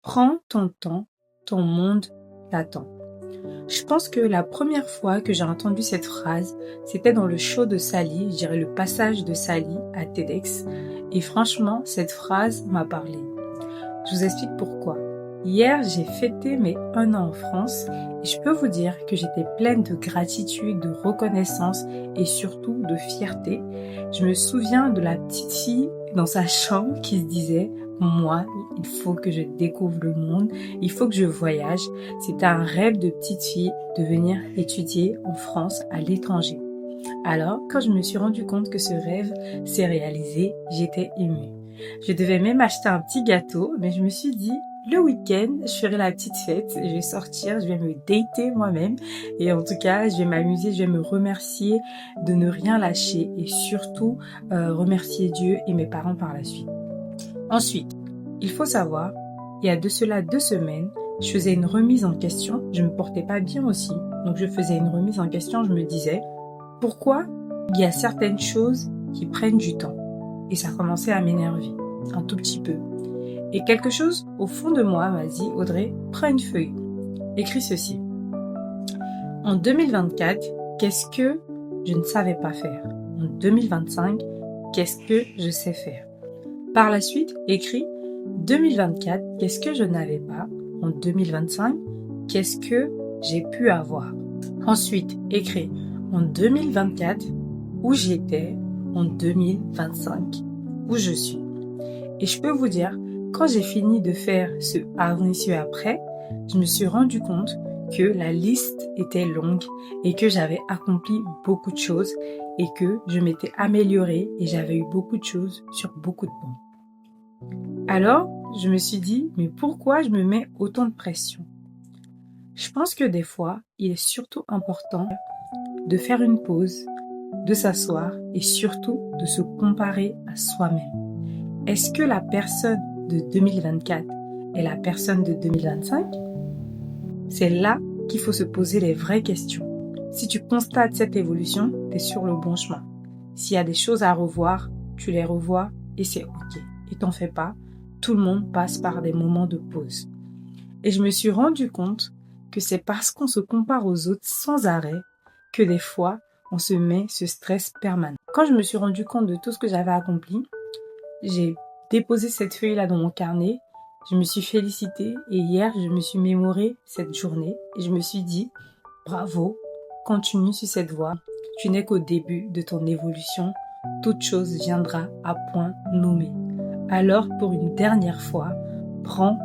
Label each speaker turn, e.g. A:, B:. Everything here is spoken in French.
A: Prends ton temps, ton monde t'attend. Je pense que la première fois que j'ai entendu cette phrase, c'était dans le show de Sally, je dirais le passage de Sally à TEDx. Et franchement, cette phrase m'a parlé. Je vous explique pourquoi. Hier, j'ai fêté mes 1 an en France et je peux vous dire que j'étais pleine de gratitude, de reconnaissance et surtout de fierté. Je me souviens de la petite fille dans sa chambre qui se disait « Moi, il faut que je découvre le monde, il faut que je voyage ». C'était un rêve de petite fille de venir étudier en France, à l'étranger. Alors, quand je me suis rendu compte que ce rêve s'est réalisé, j'étais émue. Je devais même acheter un petit gâteau, mais je me suis dit, le week-end, je ferai la petite fête, je vais sortir, je vais me dater moi-même et en tout cas, je vais m'amuser, je vais me remercier de ne rien lâcher et surtout remercier Dieu et mes parents par la suite. Ensuite, il faut savoir, il y a de cela 2 semaines, je faisais une remise en question, je me portais pas bien aussi, donc je faisais une remise en question, je me disais, pourquoi il y a certaines choses qui prennent du temps? Et ça commençait à m'énerver, un tout petit peu. Et quelque chose au fond de moi m'a dit, Audrey, prends une feuille, écris ceci. En 2024, qu'est-ce que je ne savais pas faire? En 2025, qu'est-ce que je sais faire? Par la suite, écris 2024, qu'est-ce que je n'avais pas? En 2025, qu'est-ce que j'ai pu avoir? Ensuite, écris en 2024, où j'étais, en 2025, où je suis. Et je peux vous dire, quand j'ai fini de faire ce avant et ce après, je me suis rendu compte que la liste était longue et que j'avais accompli beaucoup de choses et que je m'étais améliorée et j'avais eu beaucoup de choses sur beaucoup de points. Alors, je me suis dit, mais pourquoi je me mets autant de pression? Je pense que des fois, il est surtout important de faire une pause, de s'asseoir et surtout de se comparer à soi-même. Est-ce que la personne de 2024 est la personne de 2025? C'est là qu'il faut se poser les vraies questions. Si tu constates cette évolution, tu es sur le bon chemin. S'il y a des choses à revoir, tu les revois et c'est ok. Et t'en fais pas, tout le monde passe par des moments de pause. Et je me suis rendu compte que c'est parce qu'on se compare aux autres sans arrêt que des fois, on se met ce stress permanent. Quand je me suis rendu compte de tout ce que j'avais accompli, j'ai déposé cette feuille-là dans mon carnet, je me suis félicitée et hier, je me suis mémoré cette journée et je me suis dit, bravo, continue sur cette voie, tu n'es qu'au début de ton évolution, toute chose viendra à point nommé. Alors, pour une dernière fois, prends ton